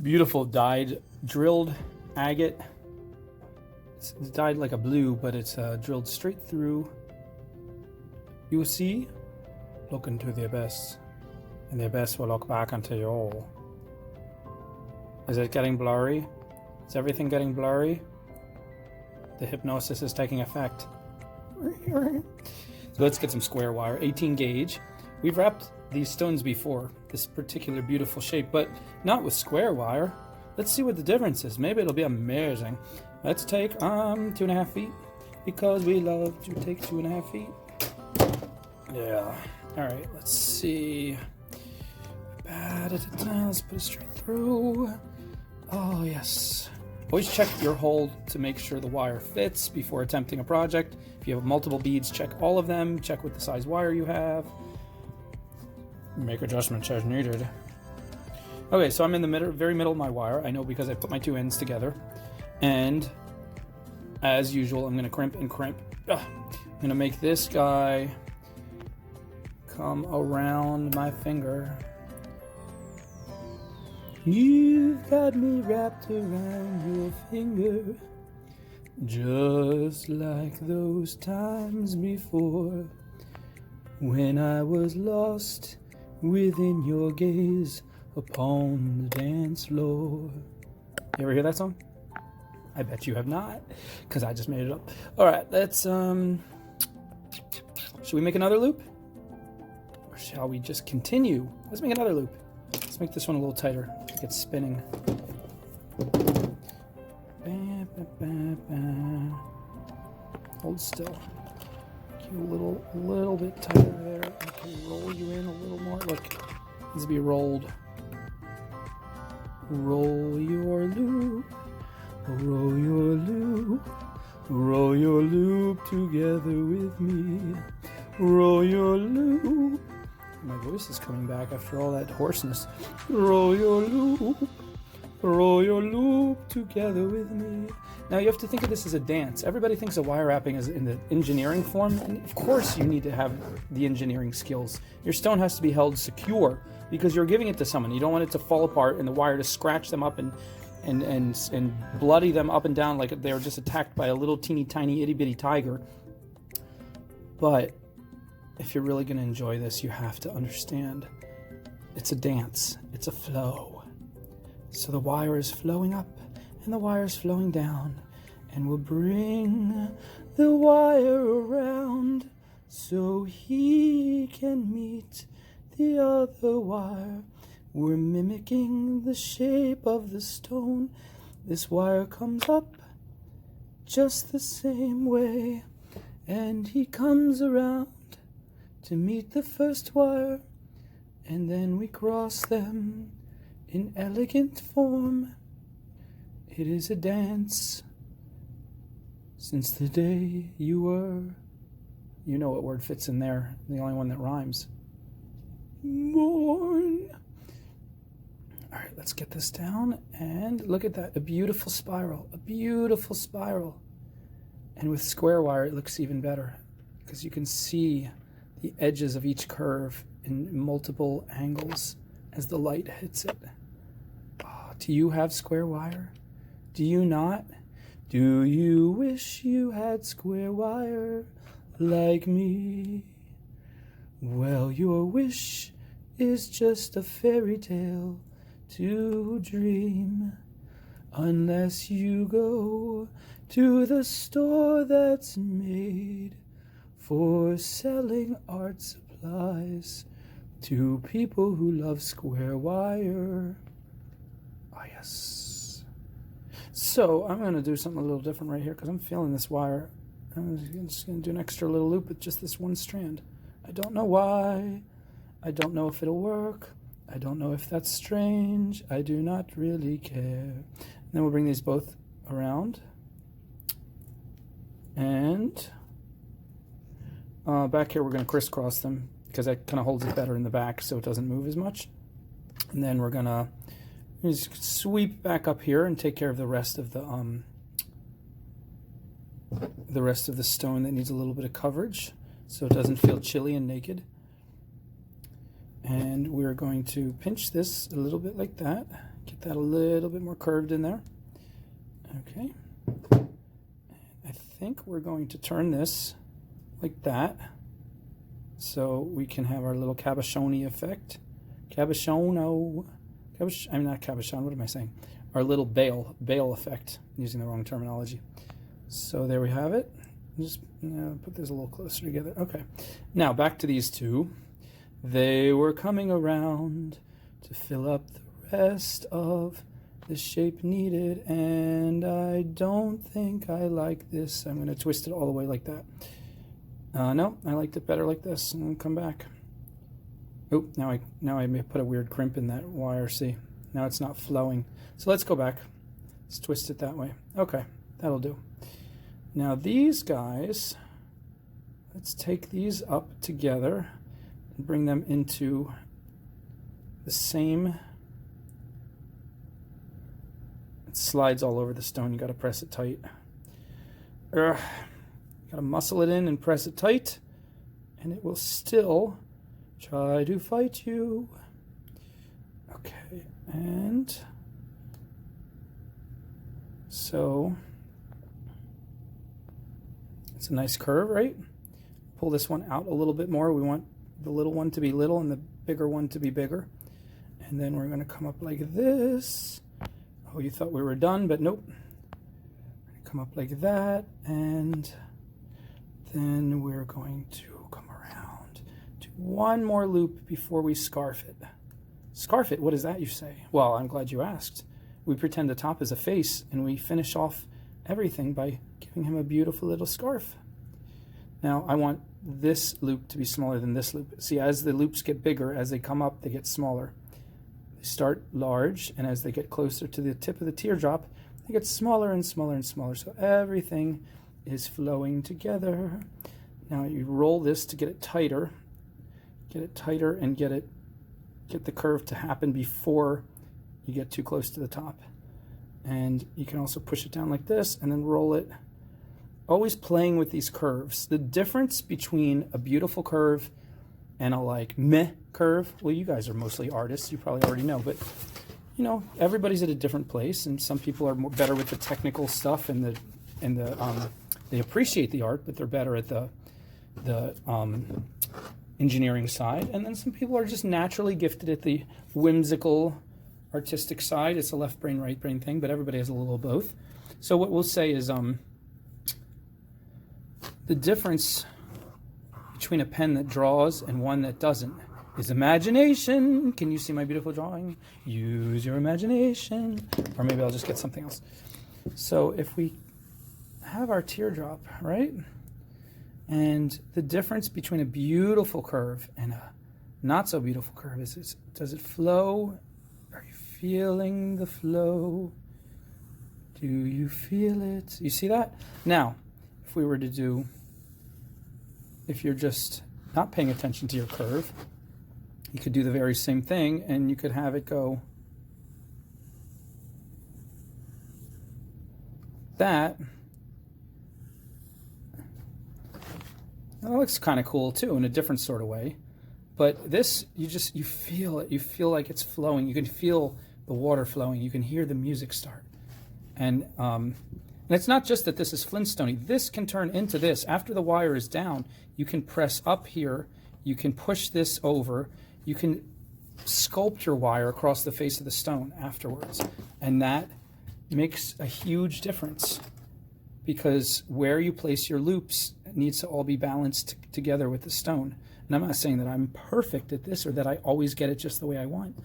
Beautiful dyed, drilled agate. It's dyed like a blue, but it's drilled straight through. You will see, look into the abyss, and the abyss will look back onto you all. Is it getting blurry? Is everything getting blurry? The hypnosis is taking effect. So let's get some square wire, 18 gauge. We've wrapped these stones before, this particular beautiful shape, but not with square wire. Let's see what the difference is. Maybe it'll be amazing. Let's take 2.5 feet, because we love to take 2.5 feet. Yeah. All right, let's see. Let's put it straight through. Oh, yes. Always check your hole to make sure the wire fits before attempting a project. If you have multiple beads, check all of them. Check what the size wire you have. Make adjustments as needed. Okay, so I'm in the very middle of my wire. I know because I put my two ends together. And as usual, I'm going to crimp and crimp. I'm going to make this guy come around my finger. You've got me wrapped around your finger, just like those times before, when I was lost within your gaze upon the dance floor. You ever hear that song? I bet you have not, because I just made it up. All right, let's, should we make another loop? Or shall we just continue? Let's make another loop. Let's make this one a little tighter. Like it's spinning. Hold still. Make you a little bit tighter there. Okay, roll you in a little more. Look, it needs to be rolled. Roll your loop. Roll your loop. Roll your loop together with me. Roll your loop. My voice is coming back after all that hoarseness. Roll your loop together with me. Now you have to think of this as a dance. Everybody thinks of wire wrapping as in the engineering form, and of course you need to have the engineering skills. Your stone has to be held secure because you're giving it to someone. You don't want it to fall apart and the wire to scratch them up and bloody them up and down like they were just attacked by a little teeny tiny itty bitty tiger. But if you're really going to enjoy this, you have to understand it's a dance. It's a flow. So the wire is flowing up and the wire is flowing down, and we'll bring the wire around so he can meet the other wire. We're mimicking the shape of the stone. This wire comes up just the same way, and he comes around to meet the first wire, and then we cross them in elegant form. It is a dance since the day you were, you know what word fits in there, the only one that rhymes, born. All right, let's get this down, and look at that, a beautiful spiral. And with square wire, it looks even better because you can see the edges of each curve in multiple angles as the light hits it. Oh, do you have square wire? Do you not? Do you wish you had square wire like me? Well, your wish is just a fairy tale to dream, unless you go to the store that's made for selling art supplies to people who love square wire. Ah, yes. So I'm going to do something a little different right here because I'm feeling this wire. I'm just going to do an extra little loop with just this one strand. I don't know why. I don't know if it'll work. I don't know if that's strange. I do not really care. And then we'll bring these both around. And back here we're going to crisscross them because that kind of holds it better in the back so it doesn't move as much. And then we're going to just sweep back up here and take care of the rest of the stone that needs a little bit of coverage so it doesn't feel chilly and naked. And we're going to pinch this a little bit like that. Get that a little bit more curved in there. Okay. I think we're going to turn this like that so we can have our little cabochon effect. Cabochon, I'm not cabochon, what am I saying? Our little bail effect, I'm using the wrong terminology. So there we have it. Just put this a little closer together. Okay. Now back to these two. They were coming around to fill up the rest of the shape needed, and I don't think I like this. I'm going to twist it all the way like that. No, I liked it better like this. And then come back. Oh, now I may put a weird crimp in that wire. See, now it's not flowing. So let's go back. Let's twist it that way. Okay, that'll do. Now these guys, let's take these up together and bring them into the same. It slides all over the stone. You got to press it tight. Got to muscle it in and press it tight, and it will still try to fight you. Okay, and so it's a nice curve, right? Pull this one out a little bit more. We want the little one to be little and the bigger one to be bigger. And then we're going to come up like this. Oh, you thought we were done, but nope. Come up like that, and then we're going to come around to one more loop before we scarf it. Scarf it? What is that, you say? Well, I'm glad you asked. We pretend the top is a face, and we finish off everything by giving him a beautiful little scarf. Now, I want this loop to be smaller than this loop. See, as the loops get bigger, as they come up, they get smaller. They start large, and as they get closer to the tip of the teardrop, they get smaller and smaller and smaller. So everything is flowing together. Now you roll this to get it tighter and get the curve to happen before you get too close to the top. And you can also push it down like this and then roll it. Always playing with these curves. The difference between a beautiful curve and a like meh curve, well, you guys are mostly artists, you probably already know, but you know, everybody's at a different place, and some people are better with the technical stuff and they appreciate the art, but they're better at the engineering side. And then some people are just naturally gifted at the whimsical, artistic side. It's a left brain, right brain thing, but everybody has a little of both. So what we'll say is the difference between a pen that draws and one that doesn't is imagination. Can you see my beautiful drawing? Use your imagination. Or maybe I'll just get something else. So if we have our teardrop, right? And the difference between a beautiful curve and a not so beautiful curve is, does it flow? Are you feeling the flow? Do you feel it? You see that? Now, if we were to do, if you're just not paying attention to your curve, you could do the very same thing, and you could have it go that. That looks kind of cool too in a different sort of way. But this, you feel it. You feel like it's flowing. You can feel the water flowing. You can hear the music start. And it's not just that this is Flintstone-y. This can turn into this. After the wire is down, you can press up here. You can push this over. You can sculpt your wire across the face of the stone afterwards. And that makes a huge difference, because where you place your loops needs to all be balanced together with the stone. And I'm not saying that I'm perfect at this or that I always get it just the way I want.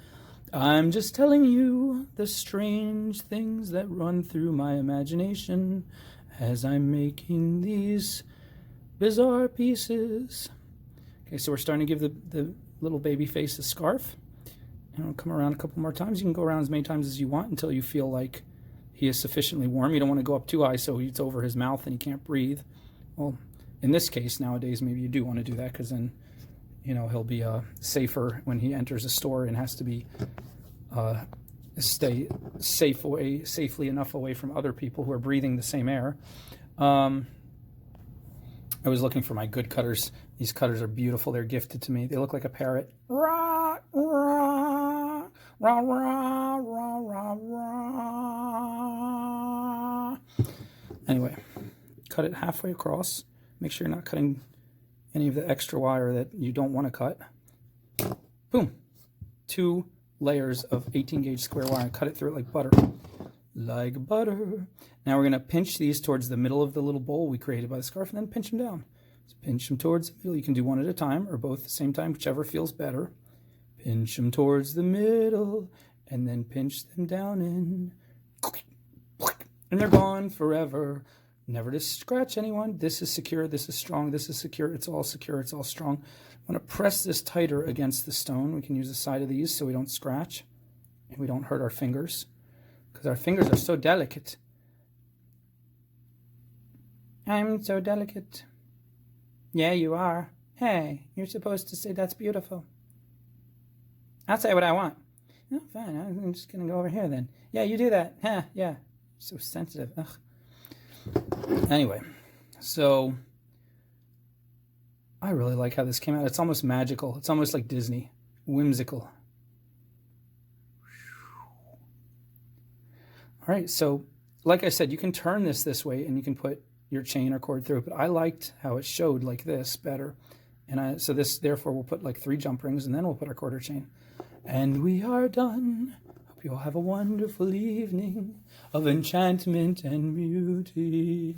I'm just telling you the strange things that run through my imagination as I'm making these bizarre pieces. Okay, so we're starting to give the little baby face a scarf. And I'll come around a couple more times. You can go around as many times as you want until you feel like he is sufficiently warm. You don't want to go up too high so it's over his mouth and he can't breathe. Well, in this case, nowadays, maybe you do want to do that, because then, you know, he'll be safer when he enters a store and has to be stay safely enough away from other people who are breathing the same air. I was looking for my good cutters. These cutters are beautiful. They're gifted to me. They look like a parrot. Rah, rah, rah, rah, rah, rah, rah. Anyway, cut it halfway across. Make sure you're not cutting any of the extra wire that you don't want to cut. Boom. 2 layers of 18 gauge square wire. Cut it through it like butter. Like butter. Now we're going to pinch these towards the middle of the little bowl we created by the scarf and then pinch them down. So pinch them towards the middle. You can do one at a time or both at the same time, whichever feels better. Pinch them towards the middle and then pinch them down in. And they're gone forever. Never to scratch anyone. This is secure. This is strong. This is secure. It's all secure. It's all strong. I'm going to press this tighter against the stone. We can use the side of these so we don't scratch and we don't hurt our fingers because our fingers are so delicate. I'm so delicate. Yeah, you are. Hey, you're supposed to say that's beautiful. I'll say what I want. Oh, fine. I'm just going to go over here then. Yeah, you do that. Huh, yeah. So sensitive. Ugh. Anyway, so I really like how this came out. It's almost magical. It's almost like Disney. Whimsical. All right, so like I said, you can turn this way and you can put your chain or cord through it, but I liked how it showed like this better. And so this, therefore, we'll put like 3 jump rings and then we'll put our quarter chain. And we are done. Hope you all have a wonderful evening of enchantment and beauty.